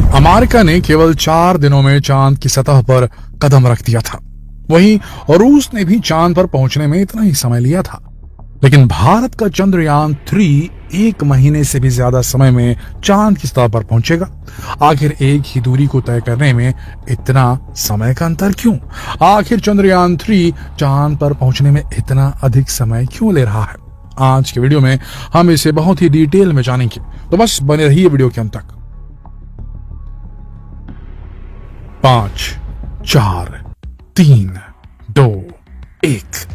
America ने केवल 4 दिनों में चांद की सतह पर कदम रख दिया था। वहीं रूस ने भी चांद पर पहुंचने में इतना ही समय लिया था। लेकिन भारत का चंद्रयान 3 1 महीने से भी ज्यादा समय में चांद की सतह पर पहुंचेगा। आखिर एक ही दूरी को तय करने में इतना समय का अंतर क्यों? आखिर चंद्रयान 3 चांद पर पहुंचने में इतना अधिक समय क्यों ले रहा है? आज के वीडियो में हम इसे बहुत ही डिटेल में जानेंगे, तो बस बने रहिए वीडियो के अंत तक। 5 4 3 2 1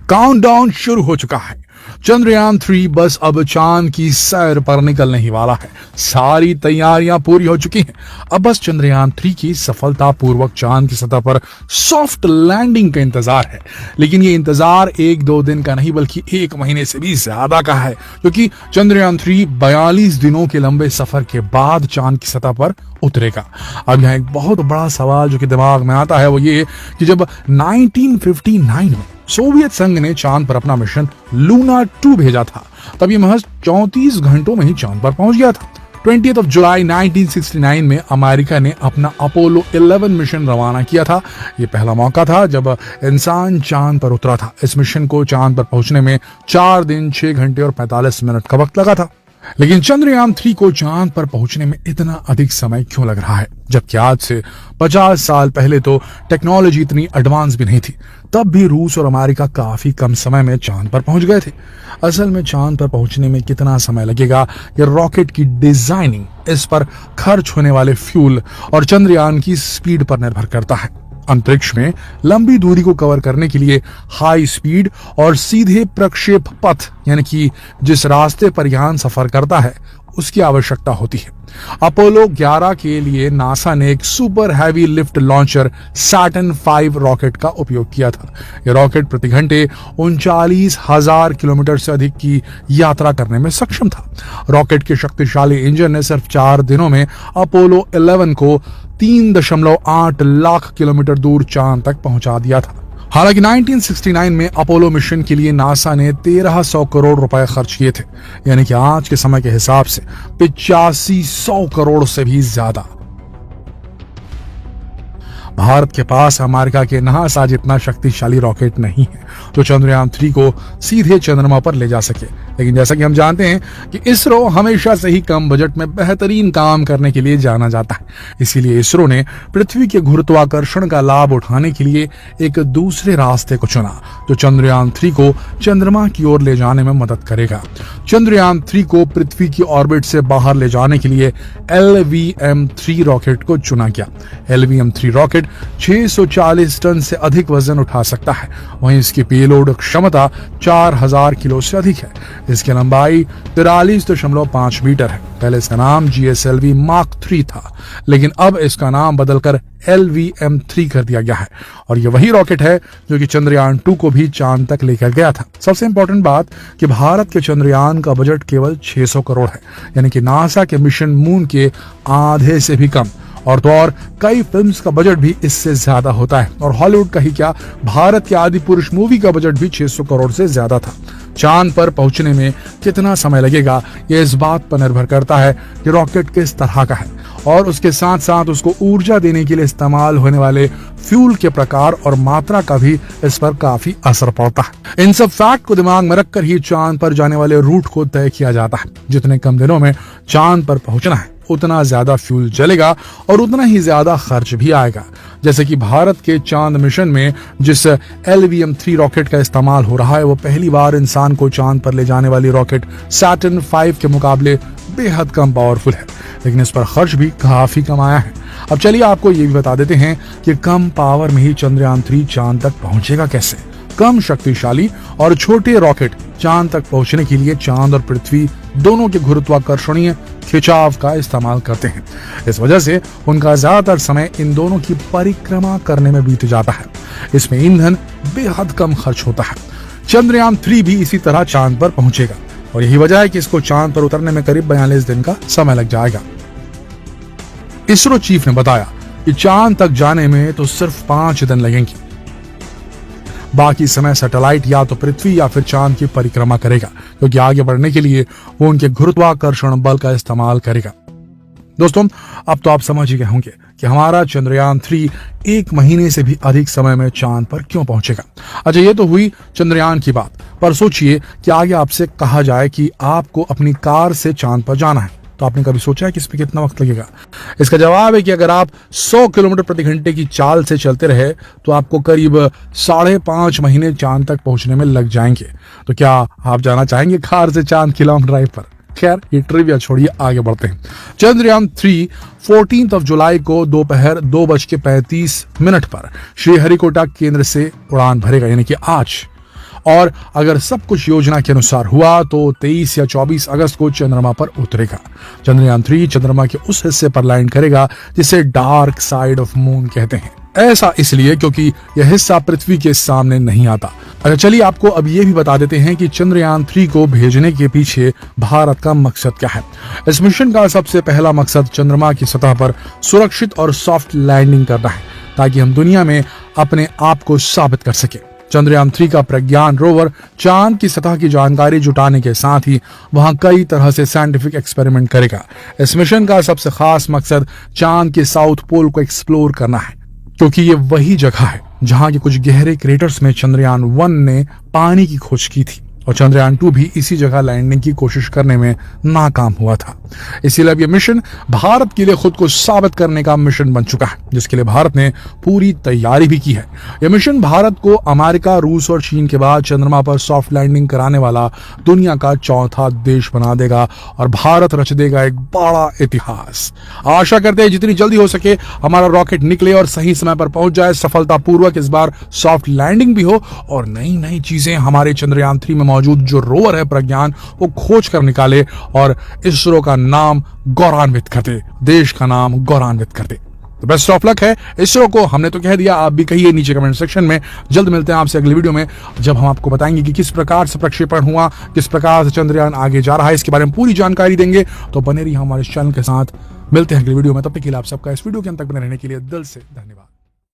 काउंटडाउन शुरू हो चुका है। चंद्रयान 3 बस अब चांद की सैर पर निकलने ही वाला है। सारी तैयारियां पूरी हो चुकी हैं। अब बस चंद्रयान 3 की सफलतापूर्वक चांद की सतह पर सॉफ्ट लैंडिंग का इंतजार है। लेकिन ये इंतजार 1-2 दिन का नहीं बल्कि 1 महीने से भी ज्यादा का है, क्योंकि चंद्रयान 3 42 दिनों के लंबे सफर के बाद चांद की सतह पर उतरेगा। अब यहाँ एक बहुत बड़ा सवाल जो कि दिमाग में आता है वो ये कि जब 1959 में सोवियत संघ ने चांद पर अपना मिशन लूना 2 भेजा था, तब ये महज 34 घंटों में ही चांद पर पहुंच गया था। 20 जुलाई 1969 में अमेरिका ने अपना अपोलो 11 मिशन रवाना किया था। ये पहला मौका था जब इंसान चांद पर उतरा था। इस मिशन को चांद पर पहुंचने में 4 दिन 6 घंटे और 45 मिनट का वक्त लगा था। लेकिन चंद्रयान 3 को चांद पर पहुंचने में इतना अधिक समय क्यों लग रहा है, जबकि आज से 50 साल पहले तो टेक्नोलॉजी इतनी एडवांस भी नहीं थी। तब भी रूस और अमेरिका काफी कम समय में चांद पर पहुंच गए थे। असल में चांद पर पहुंचने में कितना समय लगेगा, ये रॉकेट की डिजाइनिंग, इस पर खर्च होने वाले फ्यूल और चंद्रयान की स्पीड पर निर्भर करता है। अंतरिक्ष में लंबी दूरी को कवर करने के लिए हाई स्पीड और सीधे प्रक्षेप पथ, यानी कि जिस रास्ते पर यान सफर करता है, उसकी आवश्यकता होती है। अपोलो 11 के लिए नासा ने एक super heavy lift launcher Saturn 5 rocket का उपयोग किया था। यह रॉकेट प्रति घंटे 39,000 किलोमीटर से अधिक की यात्रा करने में सक्षम था। रॉकेट के शक्तिशाली इंजन ने सिर्फ 4 दिनों में अपोलो 11 को 3.8 लाख किलोमीटर दूर चांद तक पहुंचा दिया था। हालांकि 1969 में अपोलो मिशन के लिए नासा ने 1300 करोड़ रुपए खर्च किए थे, यानी कि आज के समय के हिसाब से 8500 करोड़ से भी ज्यादा। भारत के पास अमेरिका के नासा जितना शक्तिशाली रॉकेट नहीं है जो चंद्रयान 3 को सीधे चंद्रमा पर ले जा सके। लेकिन जैसा कि हम जानते हैं कि इसरो हमेशा से ही कम बजट में बेहतरीन काम करने के लिए जाना जाता है। इसीलिए इसरो ने पृथ्वी के गुरुत्वाकर्षण का लाभ उठाने के लिए एक दूसरे रास्ते को चुना जो चंद्रयान 3 को चंद्रमा की ओर ले जाने में मदद करेगा। चंद्रयान 3 को पृथ्वी की ऑर्बिट से बाहर ले जाने के लिए LVM-3 रॉकेट को चुना गया। LVM-3 रॉकेट 640 टन से अधिक वजन उठा सकता है। वहीं इसकी पेलोड क्षमता 4000 किलो से अधिक है। इसकी लंबाई 43.5 मीटर है। पहले इसका नाम GSLV Mark 3 था, लेकिन अब इसका नाम बदलकर LVM-3 कर दिया गया है। और ये वही रॉकेट है जो कि चंद्रयान 2 को भी चांद तक लेकर गया था। सबसे इंपॉर्टेंट बात कि भारत के चंद्रयान का बजट केवल 600 करोड़ है, यानी कि नासा के मिशन मून के आधे से भी कम। और तो और कई फिल्म्स का बजट भी इससे ज्यादा होता है। और हॉलीवुड का ही क्या, भारत के आदि पुरुष मूवी का बजट भी 600 करोड़ से ज्यादा था। चांद पर पहुंचने में कितना समय लगेगा, यह इस बात पर निर्भर करता है कि रॉकेट किस तरह का है और उसके साथ साथ उसको ऊर्जा देने के लिए इस्तेमाल होने वाले फ्यूल के प्रकार और मात्रा का भी इस पर काफी असर पड़ता है। इन सब फैक्ट को दिमाग में रखकर ही चांद पर जाने वाले रूट को तय किया जाता है। जितने कम दिनों में चांद पर पहुंचना है, उतना ज्यादा फ्यूल जलेगा और उतना ही ज्यादा खर्च भी आएगा। जैसे कि भारत के चांद मिशन में जिस LVM-3 रॉकेट का इस्तेमाल हो रहा है, वो पहली बार इंसान को चांद पर ले जाने वाली रॉकेट सैटर्न 5 के मुकाबले बेहद कम पावरफुल है, लेकिन इस पर खर्च भी काफी कम आया है। अब चलिए आपको ये भी बता देते हैं कि कम पावर में ही चंद्रयान 3 चांद तक पहुंचेगा कैसे। कम शक्तिशाली और छोटे रॉकेट चांद तक पहुंचने के लिए चांद और पृथ्वी दोनों के गुरुत्वाकर्षणीय खिंचाव का इस्तेमाल करते हैं। इस वजह से उनका ज्यादातर समय इन दोनों की परिक्रमा करने में बीत जाता है। इसमें ईंधन बेहद कम खर्च होता है। चंद्रयान 3 भी इसी तरह चांद पर पहुंचेगा और यही वजह है कि इसको चांद पर उतरने में करीब 42 दिन का समय लग जाएगा। इसरो चीफ ने बताया कि चांद तक जाने में तो सिर्फ 5 दिन लगेंगे। बाकी समय सैटेलाइट या तो पृथ्वी या फिर चांद की परिक्रमा करेगा, क्योंकि आगे बढ़ने के लिए वो उनके गुरुत्वाकर्षण बल का इस्तेमाल करेगा। दोस्तों, अब तो आप समझ ही गए होंगे कि हमारा चंद्रयान 3 1 महीने से भी अधिक समय में चांद पर क्यों पहुंचेगा। अच्छा, ये तो हुई चंद्रयान की बात, पर सोचिए कि आगे आपसे कहा जाए कि आपको अपनी कार से चांद पर जाना है, तो आपने कभी सोचा है कि इसमें कितना वक्त लगेगा? इसका जवाब है कि अगर आप 100 किलोमीटर प्रति घंटे की चाल से चलते रहे तो आपको करीब 5.5 महीने चांद तक पहुंचने में लग जाएंगे। तो क्या आप जाना चाहेंगे कार से चांद की लॉन्ग ड्राइव पर? खैर, ये ट्रिविया छोड़िए, आगे बढ़ते हैं। चंद्रयान 3 14 जुलाई को दोपहर 2:35 पर श्रीहरिकोटा केंद्र से उड़ान भरेगा, यानी कि आज। और अगर सब कुछ योजना के अनुसार हुआ तो 23 या 24 अगस्त को चंद्रमा पर उतरेगा। चंद्रयान 3 चंद्रमा के उस हिस्से पर लैंड करेगा जिसे डार्क साइड ऑफ मून कहते हैं। ऐसा इसलिए क्योंकि यह हिस्सा पृथ्वी के सामने नहीं आता। अच्छा, चलिए आपको अब यह भी बता देते हैं कि चंद्रयान 3 को भेजने के पीछे भारत का मकसद क्या है। इस मिशन का सबसे पहला मकसद चंद्रमा की सतह पर सुरक्षित और सॉफ्ट लैंडिंग करना है, ताकि हम दुनिया में अपने आप को साबित कर सके। चंद्रयान 3 का प्रज्ञान रोवर चांद की सतह की जानकारी जुटाने के साथ ही वहां कई तरह से साइंटिफिक एक्सपेरिमेंट करेगा। इस मिशन का सबसे खास मकसद चांद के साउथ पोल को एक्सप्लोर करना है, क्योंकि ये वही जगह है जहां के कुछ गहरे क्रेटर्स में चंद्रयान 1 ने पानी की खोज की थी, और चंद्रयान 2 भी इसी जगह लैंडिंग की कोशिश करने में नाकाम हुआ था। इसीलिए अब यह मिशन भारत के लिए खुद को साबित करने का मिशन बन चुका है, जिसके लिए भारत ने पूरी तैयारी भी की है। यह मिशन भारत को अमेरिका, रूस और चीन के बाद चंद्रमा पर सॉफ्ट लैंडिंग कराने वाला दुनिया का चौथा देश बना देगा, और भारत रच देगा एक बड़ा इतिहास। आशा करते हैं जितनी जल्दी हो सके हमारा रॉकेट निकले और सही समय पर पहुंच जाए, सफलतापूर्वक इस बार सॉफ्ट लैंडिंग भी हो, और नई नई चीजें हमारे चंद्रयान 3 में मौजूद जो रोवर है प्रज्ञान, वो खोज कर निकाले और इसरो का नाम गौरवान्वित कर दे, देश का नाम गौरवान्वित कर दे। तो बेस्ट ऑफ लक है इसरो को। हमने तो कह दिया, आप भी कहिए नीचे कमेंट सेक्शन में। जल्द मिलते हैं आपसे अगली वीडियो में, जब हम आपको बताएंगे कि किस प्रकार से प्रक्षेपण हुआ, किस प्रकार से चंद्रयान आगे जा रहा है, इसके बारे में पूरी जानकारी देंगे। तो बने रहिए हमारे चैनल के साथ। मिलते हैं अगली वीडियो में, तब तक के लिए आप सबका इस वीडियो के अंत तक बने रहने के लिए दिल से धन्यवाद।